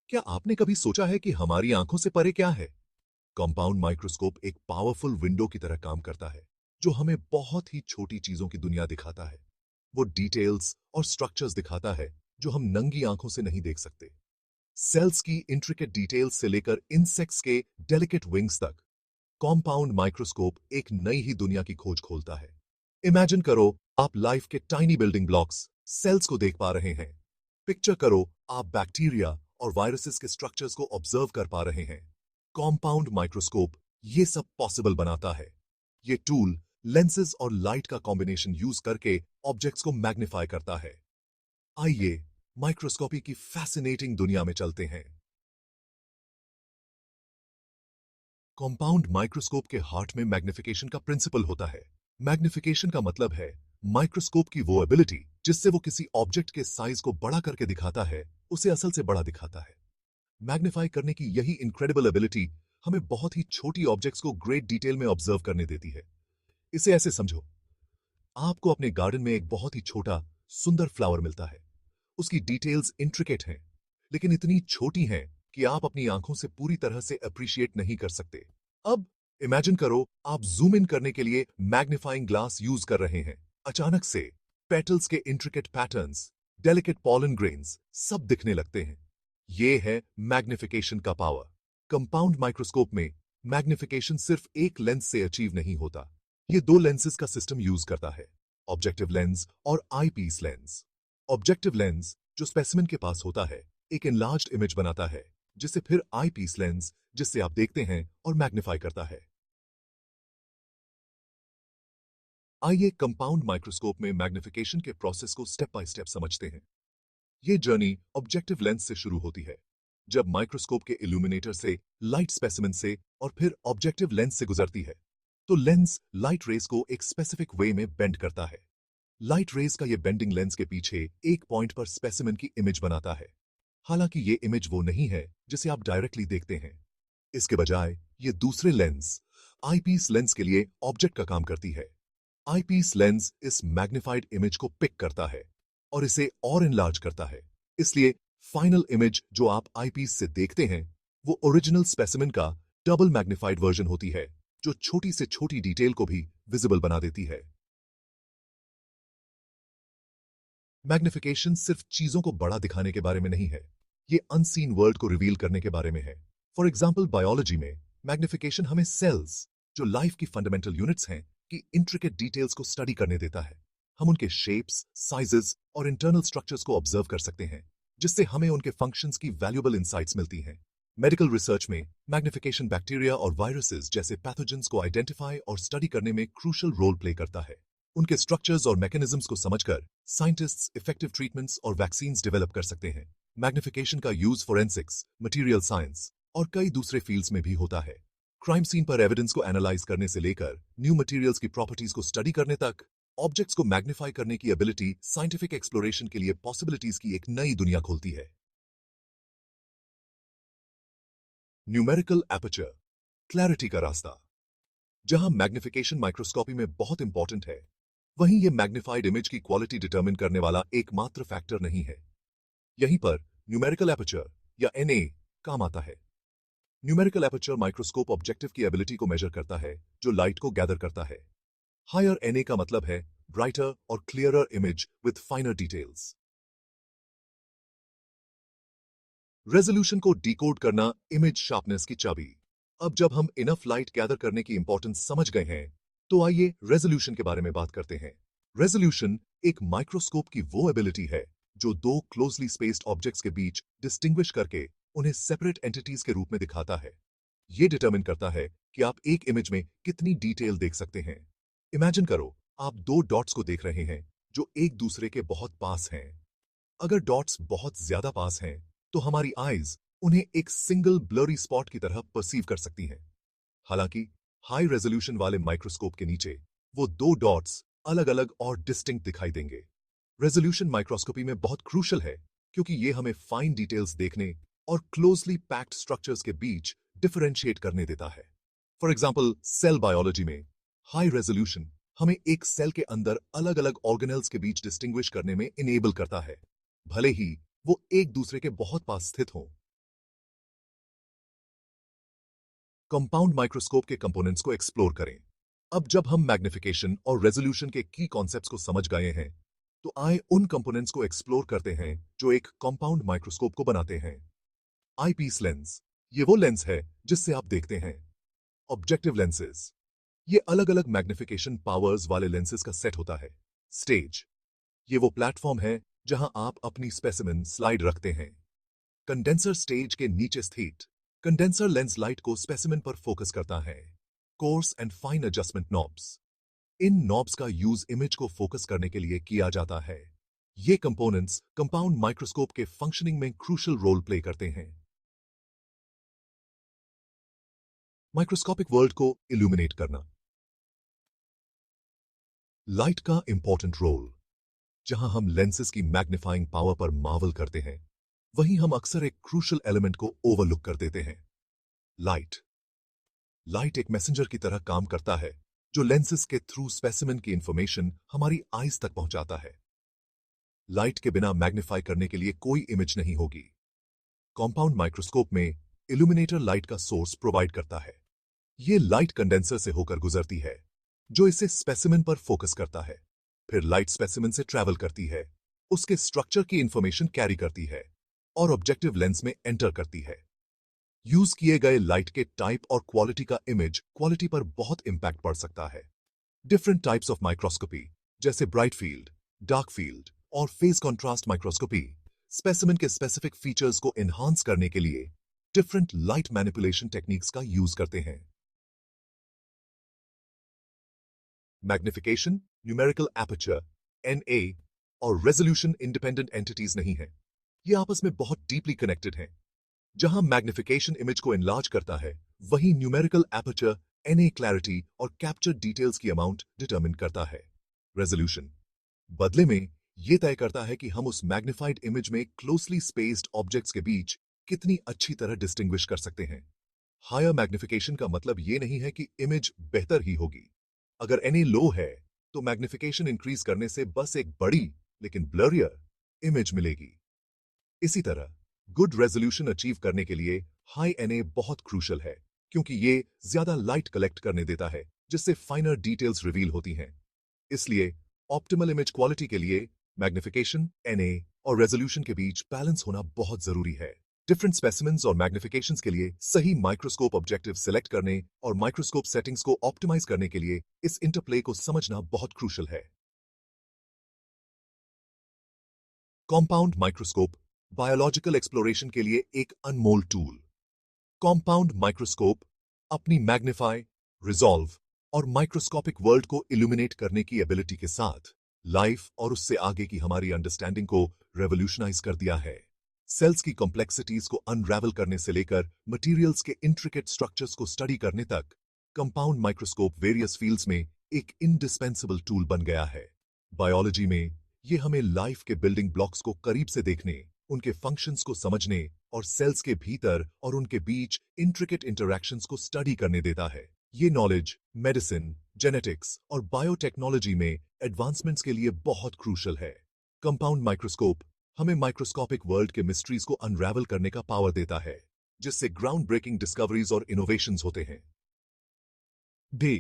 क्या आपने कभी सोचा है कि हमारी आंखों से परे क्या है? कंपाउंड माइक्रोस्कोप एक पावरफुल विंडो की तरह काम करता है, जो हमें बहुत ही छोटी चीजों की दुनिया दिखाता है। वो डिटेल्स और स्ट्रक्चर्स दिखाता है जो हम नंगी आंखों से नहीं देख सकते। सेल्स की इंट्रिकेट डिटेल्स से लेकर इंसेक्ट्स के डेलिकेट विंग्स तक, कंपाउंड माइक्रोस्कोप एक नई ही दुनिया की खोज खोलता है। इमेजिन करो, आप लाइफ के टाइनी बिल्डिंग ब्लॉक्स, सेल्स को देख पा रहे हैं। पिक्चर करो, आप बैक्टीरिया और वायरसेस के स्ट्रक्चर्स को ऑब्जर्व कर पा रहे हैं। कंपाउंड माइक्रोस्कोप ये सब पॉसिबल बनाता है। ये टूल लेंसेज और लाइट का कॉम्बिनेशन यूज करके ऑब्जेक्ट्स को मैग्नीफाई करता है। आइए माइक्रोस्कोपी की फैसिनेटिंग दुनिया में चलते हैं। कंपाउंड माइक्रोस्कोप के हार्ट में मैग्निफिकेशन का प्रिंसिपल होता है। मैग्निफिकेशन का मतलब है माइक्रोस्कोप की वो एबिलिटी जिससे वो किसी ऑब्जेक्ट के साइज को बड़ा करके दिखाता है, उसे असल से बड़ा दिखाता है। मैग्नीफाई करने की यही इनक्रेडिबल एबिलिटी हमें बहुत ही छोटी ऑब्जेक्ट्स को ग्रेट डिटेल में ऑब्जर्व करने देती है। इसे ऐसे समझो, आपको अपने गार्डन में एक बहुत ही छोटा सुंदर फ्लावर मिलता है। उसकी डिटेल्स इंट्रिकेट हैं, लेकिन इतनी छोटी हैं कि आप अपनी आंखों से पूरी तरह से अप्रिशिएट नहीं कर सकते। अब इमेजिन करो, आप जूम इन करने के लिए मैग्नीफाइंग ग्लास यूज कर रहे हैं। अचानक से पेटल्स के intricate patterns, delicate pollen grains सब दिखने लगते हैं। ये है मैग्निफिकेशन का पावर। कंपाउंड माइक्रोस्कोप में मैग्निफिकेशन सिर्फ एक लेंस से अचीव नहीं होता। ये दो लेंसेज का सिस्टम यूज करता है, ऑब्जेक्टिव लेंस और आईपीस लेंस। ऑब्जेक्टिव लेंस जो स्पेसिमेन के पास होता है, एक एनलार्ज्ड इमेज बनाता है, जिसे फिर आईपीस लेंस जिससे आप देखते हैं और मैग्नीफाई करता है। आइए कंपाउंड माइक्रोस्कोप में मैग्निफिकेशन के प्रोसेस को स्टेप बाय स्टेप समझते हैं। ये जर्नी ऑब्जेक्टिव लेंस से शुरू होती है। जब माइक्रोस्कोप के इल्यूमिनेटर से लाइट स्पेसिमेन से और फिर ऑब्जेक्टिव लेंस से गुजरती है, तो लेंस लाइट रेस को एक स्पेसिफिक वे में बेंड करता है। लाइट रेस का ये बेंडिंग लेंस के पीछे एक पॉइंट पर स्पेसिमेन की इमेज बनाता है। हालांकि ये इमेज वो नहीं है जिसे आप डायरेक्टली देखते हैं। इसके बजाय ये दूसरे लेंस, आईपीस लेंस के लिए ऑब्जेक्ट का काम करती है। आईपीस लेंस इस मैग्निफाइड इमेज को पिक करता है और इसे और इनलार्ज करता है। इसलिए फाइनल इमेज जो आप आईपीस से देखते हैं, वो ओरिजिनल स्पेसिमेन का डबल मैग्निफाइड वर्जन होती है, जो छोटी से छोटी डिटेल को भी विजिबल बना देती है। मैग्निफिकेशन सिर्फ चीजों को बड़ा दिखाने के बारे में नहीं है, ये अनसीन वर्ल्ड को रिवील करने के बारे में है। फॉर एग्जाम्पल, बायोलॉजी में मैग्निफिकेशन हमें सेल्स, जो लाइफ की फंडामेंटल यूनिट्स हैं, की इंट्रिकेट डिटेल्स को स्टडी करने देता है। हम उनके शेप्स, साइजेस और इंटरनल स्ट्रक्चर्स को ऑब्जर्व कर सकते हैं, जिससे हमें उनके फंक्शंस की वैल्यूएबल इंसाइट्स मिलती हैं। मेडिकल रिसर्च में मैग्निफिकेशन बैक्टीरिया और वायरसेस जैसे पैथोजेंस को आइडेंटिफाई और स्टडी करने में क्रूशल रोल प्ले करता है। उनके स्ट्रक्चर्स और मैकेनिज्म्स को समझकर साइंटिस्ट्स इफेक्टिव ट्रीटमेंट्स और वैक्सीन्स डेवलप कर सकते हैं। मैग्निफिकेशन का यूज फोरेंसिक्स, मटेरियल साइंस और कई दूसरे फील्ड्स में भी होता है। क्राइम सीन पर एविडेंस को एनालाइज करने से लेकर न्यू मटेरियल्स की प्रॉपर्टीज को स्टडी करने तक, ऑब्जेक्ट्स को मैग्नीफाई करने की एबिलिटी साइंटिफिक एक्सप्लोरेशन के लिए पॉसिबिलिटीज की एक नई दुनिया खोलती है। न्यूमेरिकल एपर्चर, क्लैरिटी का रास्ता। जहां मैग्निफिकेशन माइक्रोस्कोपी में बहुत इंपॉर्टेंट है, वहीं यह मैग्निफाइड इमेज की क्वालिटी डिटरमिन करने वाला एकमात्र फैक्टर नहीं है। यहीं पर न्यूमेरिकल एपर्चर या एनए काम आता है। न्यूमेरिकल एपर्चर माइक्रोस्कोप ऑब्जेक्टिव की एबिलिटी को मेजर करता है, जो लाइट को गैदर करता है। हायर एनए का मतलब है ब्राइटर और clearer image with फाइनर details. Resolution को डिकोड करना इमेज शार्पनेस की चाबी। अब जब हम इनफ लाइट गैदर करने की इंपॉर्टेंस समझ गए हैं, तो आइए रेजोल्यूशन के बारे में बात करते हैं। रेजोल्यूशन एक माइक्रोस्कोप की वो एबिलिटी है जो दो क्लोजली स्पेस्ड ऑब्जेक्ट्स के बीच डिस्टिंग्विश करके उन्हें सेपरेट एंटिटीज के रूप में दिखाता है। ये डिटरमिन करता है कि आप एक इमेज में कितनी डिटेल देख सकते हैं। इमेजिन करो, आप दो डॉट्स को देख रहे हैं जो एक दूसरे के बहुत पास हैं। अगर डॉट्स बहुत ज्यादा पास हैं, तो हमारी आईज उन्हें एक सिंगल ब्लरी स्पॉट की तरह परसीव कर सकती हैं। हालांकि हाई रेजोल्यूशन वाले माइक्रोस्कोप के नीचे वो दो डॉट्स अलग अलग और डिस्टिंक्ट दिखाई देंगे। रेजोल्यूशन माइक्रोस्कोपी में बहुत क्रूशल है, क्योंकि ये हमें फाइन डिटेल्स देखने और क्लोजली पैक्ड स्ट्रक्चर्स के बीच डिफरेंशिएट करने देता है। फॉर एग्जाम्पल, सेल बायोलॉजी में हाई रेजोल्यूशन हमें एक सेल के अंदर अलग अलग ऑर्गेनेल्स के बीच डिस्टिंग्विश करने में इनेबल करता है, भले ही वो एक दूसरे के बहुत पास स्थित हों। कंपाउंड माइक्रोस्कोप के कंपोनेंट्स को एक्सप्लोर करें। अब जब हम मैग्निफिकेशन और रेजोल्यूशन के की कॉन्सेप्ट्स को समझ गए हैं, तो आए उन कंपोनेंट्स को एक्सप्लोर करते हैं जो एक कंपाउंड माइक्रोस्कोप को बनाते हैं। आईपीस लेंस, ये वो लेंस है जिससे आप देखते हैं। ऑब्जेक्टिव लेंसेज, ये अलग अलग मैग्निफिकेशन पावर्स वाले लेंसेज का सेट होता है। स्टेज, ये वो प्लेटफॉर्म है जहां आप अपनी स्पेसिमेन स्लाइड रखते हैं। कंडेंसर, स्टेज के नीचे स्थित कंडेंसर लेंस लाइट को स्पेसिमेन पर फोकस करता है। Course and fine adjustment knobs, in knobs का यूज इमेज को फोकस करने के लिए किया जाता है। ये कंपोनेंट्स कंपाउंड माइक्रोस्कोप के फंक्शनिंग में क्रूशियल रोल प्ले करते हैं। माइक्रोस्कोपिक वर्ल्ड को इल्यूमिनेट करना। लाइट का इंपॉर्टेंट रोल, जहां हम लेंसेज की मैग्नीफाइंग पावर पर मार्वल करते हैं, वहीं हम अक्सर एक क्रूशियल एलिमेंट को ओवरलुक कर देते हैं। लाइट, लाइट एक मैसेंजर की तरह काम करता है जो लेंसेज के थ्रू स्पेसिमेन की इंफॉर्मेशन हमारी आईज तक पहुंचाता है। लाइट के बिना मैग्नीफाई करने के लिए कोई इमेज नहीं होगी। कंपाउंड माइक्रोस्कोप में इल्यूमिनेटर लाइट का सोर्स प्रोवाइड करता है। यह लाइट कंडेंसर से होकर गुजरती है, जो इसे स्पेसिमेन पर फोकस करता है। फिर लाइट स्पेसिमेन से ट्रैवल करती है, उसके स्ट्रक्चर की इंफॉर्मेशन कैरी करती है और ऑब्जेक्टिव लेंस में एंटर करती है। यूज किए गए लाइट के टाइप और क्वालिटी का इमेज क्वालिटी पर बहुत इंपैक्ट पड़ सकता है। डिफरेंट टाइप्स ऑफ माइक्रोस्कोपी, जैसे ब्राइट फील्ड, डार्क फील्ड और फेज कॉन्ट्रास्ट माइक्रोस्कोपी, स्पेसिमेन के स्पेसिफिक फीचर्स को एनहांस करने के लिए डिफरेंट लाइट मैनिपुलेशन टेक्निक्स का यूज करते हैं। मैग्निफिकेशन, न्यूमेरिकल एपर्चर, एनए और रेजोल्यूशन इंडिपेंडेंट एंटिटीज नहीं है। ये आपस में बहुत डीपली कनेक्टेड हैं। जहां मैग्निफिकेशन इमेज को एनलार्ज करता है, वहीं न्यूमेरिकल एपर्चर एनए क्लैरिटी और कैप्चर डिटेल्स की अमाउंट डिटरमिन करता है। रेजोल्यूशन बदले में यह तय करता है कि हम उस मैग्निफाइड इमेज में क्लोजली स्पेस्ड ऑब्जेक्ट्स के बीच कितनी अच्छी तरह डिस्टिंग्विश कर सकते हैं। हायर मैग्निफिकेशन का मतलब यह नहीं है कि इमेज बेहतर ही होगी। अगर एनए लो है, तो मैग्निफिकेशन इंक्रीज करने से बस एक बड़ी लेकिन ब्लरियर इमेज मिलेगी। इसी तरह गुड रेजोल्यूशन अचीव करने के लिए हाई एनए बहुत क्रूशल है, क्योंकि ये ज्यादा लाइट कलेक्ट करने देता है, जिससे फाइनर डिटेल्स रिवील होती हैं। इसलिए ऑप्टिमल इमेज क्वालिटी के लिए मैग्निफिकेशन, एनए और रेजोल्यूशन के बीच बैलेंस होना बहुत जरूरी है। डिफरेंट स्पेसिमेंस और मैग्निफिकेशंस के लिए सही माइक्रोस्कोप ऑब्जेक्टिव सिलेक्ट करने और माइक्रोस्कोप सेटिंग्स को ऑप्टिमाइज करने के लिए इस इंटरप्ले को समझना बहुत क्रूशल है। कंपाउंड माइक्रोस्कोप बायोलॉजिकल एक्सप्लोरेशन के लिए एक अनमोल टूल। कंपाउंड माइक्रोस्कोप अपनी मैग्नीफाई, रिजॉल्व और माइक्रोस्कोपिक वर्ल्ड को इल्यूमिनेट करने की एबिलिटी के साथ लाइफ और उससे आगे की हमारी अंडरस्टैंडिंग को रेवोल्यूशनाइज कर दिया है। सेल्स की कॉम्प्लेक्सिटीज को अनरैवल करने से लेकर मटेरियल्स के इंट्रिकेट स्ट्रक्चर्स को स्टडी करने तक, कंपाउंड माइक्रोस्कोप वेरियस फील्ड्स में एक इंडिस्पेंसिबल टूल बन गया है। बायोलॉजी में ये हमें लाइफ के बिल्डिंग ब्लॉक्स को करीब से देखने, उनके फंक्शंस को समझने और सेल्स के भीतर और उनके बीच इंट्रिकेट इंटरैक्शंस को स्टडी करने देता है। ये नॉलेज मेडिसिन, जेनेटिक्स और बायोटेक्नोलॉजी में एडवांसमेंट्स के लिए बहुत क्रूशल है। कंपाउंड माइक्रोस्कोप हमें माइक्रोस्कोपिक वर्ल्ड के मिस्ट्रीज को अनरैवल करने का पावर देता है, जिससे ग्राउंड ब्रेकिंग डिस्कवरीज और इनोवेशंस होते हैं। डे